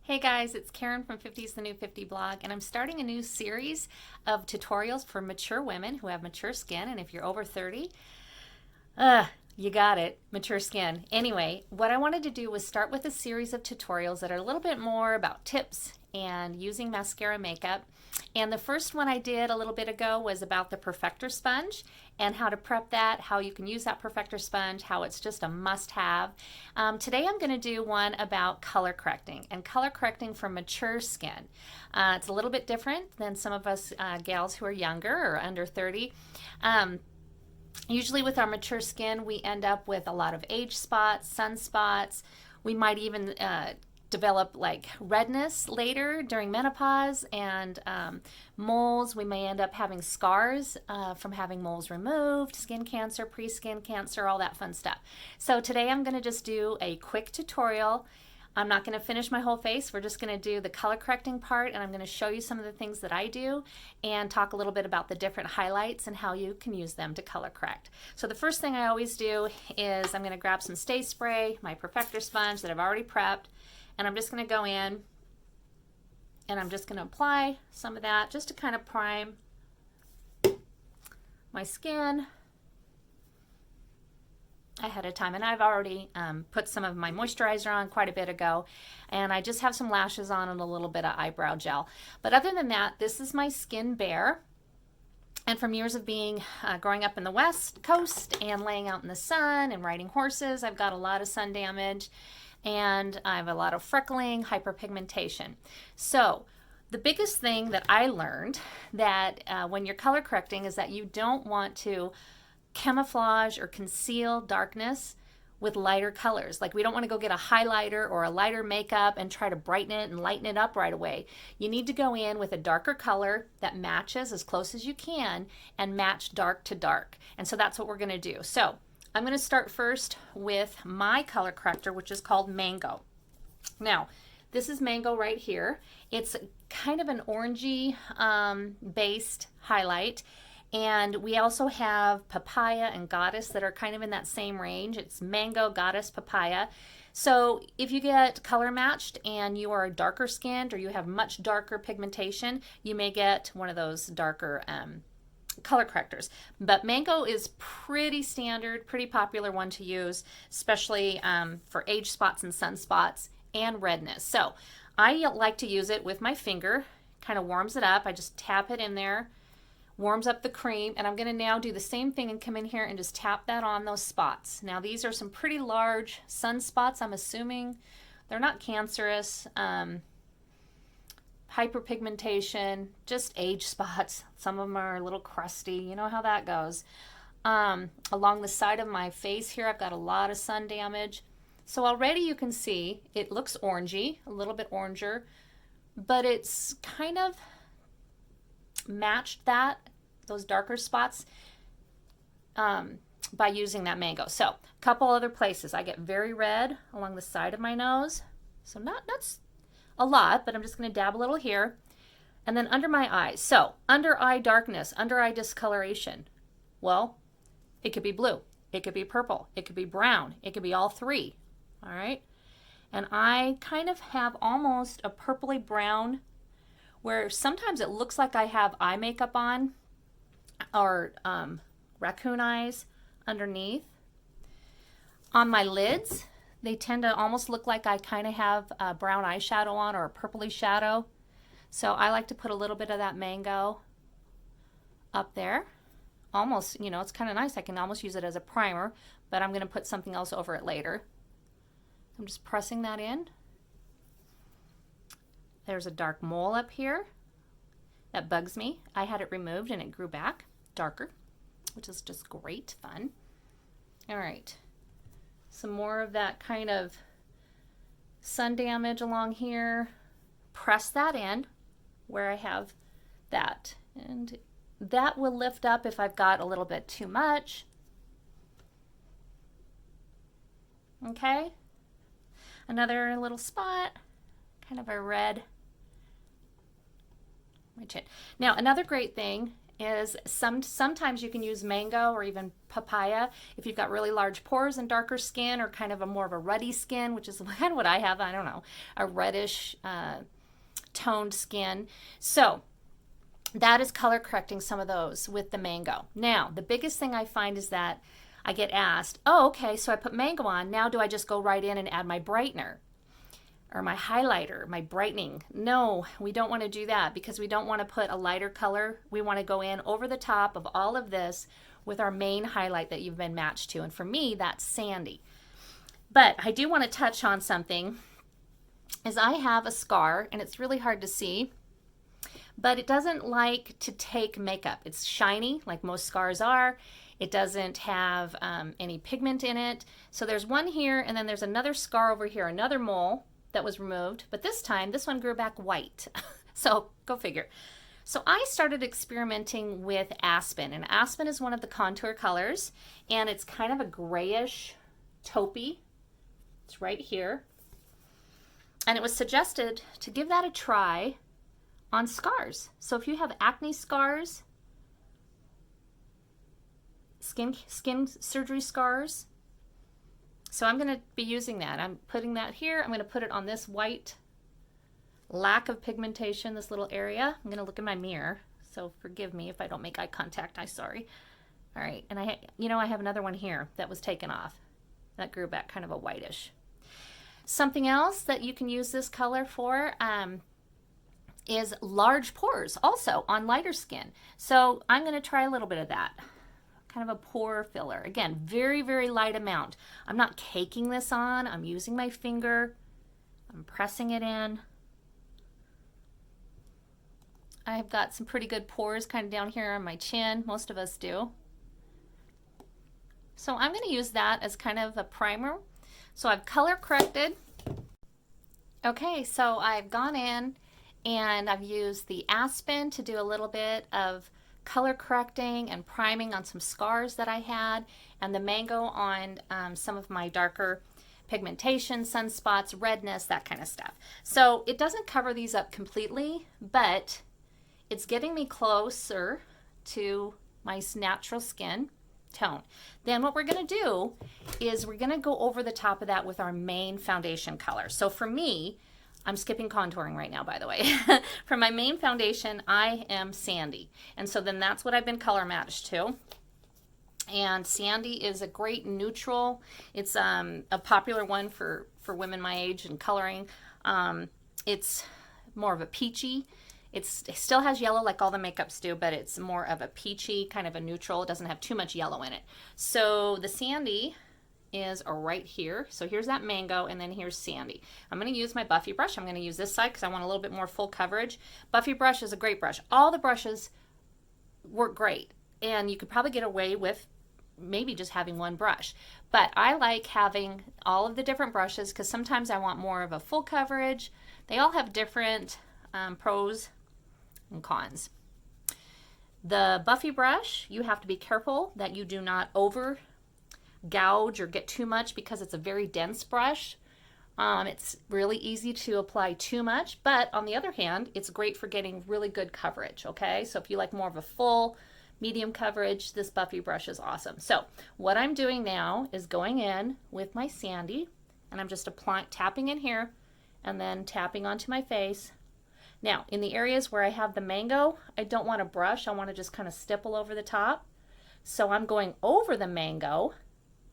Hey guys, it's Karen from 50's the New 50 blog, and I'm starting a new series of tutorials for mature women who have mature skin. And if you're over 30, you got it, mature skin. Anyway, what I wanted to do was start with a series of tutorials that are a little bit more about tips and using mascara makeup. And the first one I did a little bit ago was about the perfector sponge and how to prep that, how you can use that perfector sponge, how it's just a must-have. Today I'm going to do one about color correcting and color correcting for mature skin. It's a little bit different than some of us gals who are younger or under 30. Usually with our mature skin, we end up with a lot of age spots, sunspots. We might even develop like redness later during menopause and moles. We may end up having scars from having moles removed, skin cancer, pre-skin cancer, all that fun stuff. So today I'm going to just do a quick tutorial. I'm not going to finish my whole face. We're just going to do the color correcting part, and I'm going to show you some of the things that I do and talk a little bit about the different highlights and how you can use them to color correct. So the first thing I always do is I'm going to grab some Stay Spray, my perfector sponge that I've already prepped, and I'm just going to go in and I'm just going to apply some of that just to kind of prime my skin ahead of time. And I've already put some of my moisturizer on quite a bit ago, and I just have some lashes on and a little bit of eyebrow gel. But other than that, this is my skin bare. And from years of being growing up in the West Coast and laying out in the sun and riding horses, I've got a lot of sun damage, and I have a lot of freckling, hyperpigmentation. So the biggest thing that I learned that when you're color correcting is that you don't want to camouflage or conceal darkness with lighter colors. Like, we don't want to go get a highlighter or a lighter makeup and try to brighten it and lighten it up right away. You need to go in with a darker color that matches as close as you can and match dark to dark. And so that's what we're going to do. So I'm going to start first with my color corrector, which is called Mango. Now, this is Mango right here. It's kind of an orangey based highlight. And we also have Papaya and Goddess that are kind of in that same range. It's Mango, Goddess, Papaya. So if you get color matched and you are darker skinned or you have much darker pigmentation, you may get one of those darker color correctors. But Mango is pretty standard, pretty popular one to use, especially for age spots and sunspots and redness. So I like to use it with my finger. Kind of warms it up. I just tap it in there, warms up the cream, and I'm going to now do the same thing and come in here and just tap that on those spots. Now these are some pretty large sunspots. I'm assuming they're not cancerous. Hyperpigmentation, just age spots. Some of them are a little crusty. You know how that goes. Along the side of my face here, I've got a lot of sun damage. So already you can see it looks orangey, a little bit oranger, but it's kind of matched those darker spots by using that Mango. So a couple other places. I get very red along the side of my nose. So not a lot, but I'm just going to dab a little here. And then under my eyes. So under eye darkness, under eye discoloration. Well, it could be blue. It could be purple. It could be brown. It could be all three. All right. And I kind of have almost a purpley brown where sometimes it looks like I have eye makeup on or raccoon eyes underneath. On my lids, they tend to almost look like I kind of have a brown eyeshadow on or a purpley shadow. So I like to put a little bit of that Mango up there. Almost, you know, it's kind of nice. I can almost use it as a primer, but I'm going to put something else over it later. I'm just pressing that in. There's a dark mole up here that bugs me. I had it removed and it grew back darker, which is just great fun. All right. Some more of that kind of sun damage along here. Press that in where I have that. And that will lift up if I've got a little bit too much. Okay. Another little spot, kind of a red. My chin. Now, another great thing is sometimes you can use mango or even papaya if you've got really large pores and darker skin, or kind of a more of a ruddy skin, which is kind of what I have. I don't know, a reddish toned skin. So that is color correcting some of those with the mango. Now, the biggest thing I find is that I get asked, oh, okay, so I put mango on. Now do I just go right in and add my brightener or my highlighter, my brightening? No, we don't want to do that, because we don't want to put a lighter color. We want to go in over the top of all of this with our main highlight that you've been matched to. And for me, that's sandy. But I do want to touch on something, is I have a scar, and it's really hard to see, but it doesn't like to take makeup. It's shiny, like most scars are. It doesn't have any pigment in it. So there's one here, and then there's another scar over here, another mole that was removed. But this time, this one grew back white. So go figure. So I started experimenting with Aspen, and Aspen is one of the contour colors, and it's kind of a grayish taupey. It's right here. And it was suggested to give that a try on scars. So if you have acne scars, skin surgery scars, so I'm going to be using that. I'm putting that here. I'm going to put it on this white lack of pigmentation, this little area. I'm going to look in my mirror, so forgive me if I don't make eye contact. I'm sorry. All right, and I have another one here that was taken off. That grew back kind of a whitish. Something else that you can use this color for is large pores, also on lighter skin. So I'm going to try a little bit of that. Kind of a pore filler. Again, very, very light amount. I'm not caking this on. I'm using my finger. I'm pressing it in. I've got some pretty good pores kind of down here on my chin. Most of us do. So I'm going to use that as kind of a primer. So I've color corrected. Okay, so I've gone in and I've used the Aspen to do a little bit of color correcting and priming on some scars that I had, and the mango on some of my darker pigmentation, sunspots, redness, that kind of stuff. So it doesn't cover these up completely, but it's getting me closer to my natural skin tone. Then what we're going to do is we're going to go over the top of that with our main foundation color. So for me, I'm skipping contouring right now, by the way. For my main foundation, I am Sandy. And so then that's what I've been color matched to. And Sandy is a great neutral. It's a popular one for women my age and coloring. It's more of a peachy. It still has yellow like all the makeups do, but it's more of a peachy, kind of a neutral. It doesn't have too much yellow in it. So the Sandy is right here. So here's that mango, and then here's Sandy. I'm going to use my Buffy brush. I'm going to use this side because I want a little bit more full coverage. Buffy brush is a great brush. All the brushes work great, and you could probably get away with maybe just having one brush. But I like having all of the different brushes because sometimes I want more of a full coverage. They all have different pros and cons. The Buffy brush, you have to be careful that you do not over gouge or get too much because it's a very dense brush. It's really easy to apply too much, but on the other hand, it's great for getting really good coverage, okay? So if you like more of a full, medium coverage, this Buffy brush is awesome. So what I'm doing now is going in with my Sandy, and I'm just tapping in here and then tapping onto my face. Now, in the areas where I have the mango, I don't want to brush. I want to just kind of stipple over the top. So I'm going over the mango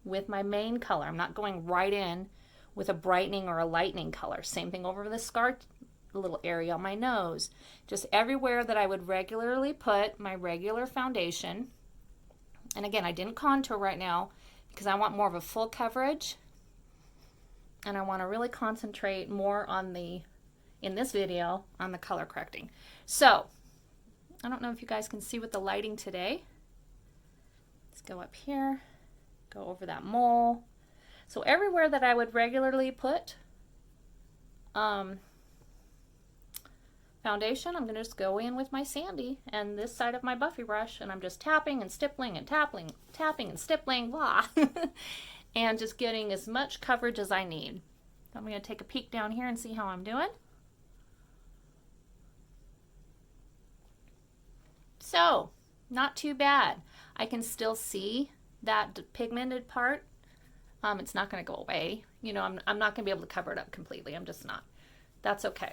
with my main color. I'm not going right in with a brightening or a lightening color. Same thing over the scar little area on my nose. Just everywhere that I would regularly put my regular foundation. And again, I didn't contour right now because I want more of a full coverage. And I want to really concentrate more on in this video, on the color correcting. So, I don't know if you guys can see with the lighting today. Let's go up here. Go over that mole. So everywhere that I would regularly put foundation, I'm going to just go in with my Sandy and this side of my Buffy brush, and I'm just tapping and stippling and tapping and stippling, blah, and just getting as much coverage as I need. I'm going to take a peek down here and see how I'm doing. So Not too bad. I can still see that pigmented part. It's not going to go away. You know, I'm not going to be able to cover it up completely. I'm just not. That's okay.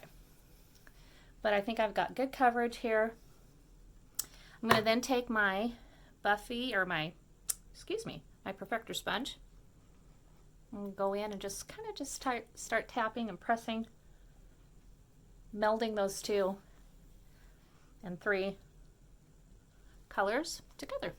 But I think I've got good coverage here. I'm going to then take my my Perfector sponge and go in and just kind of start tapping and pressing, melding those 2 and 3 colors together.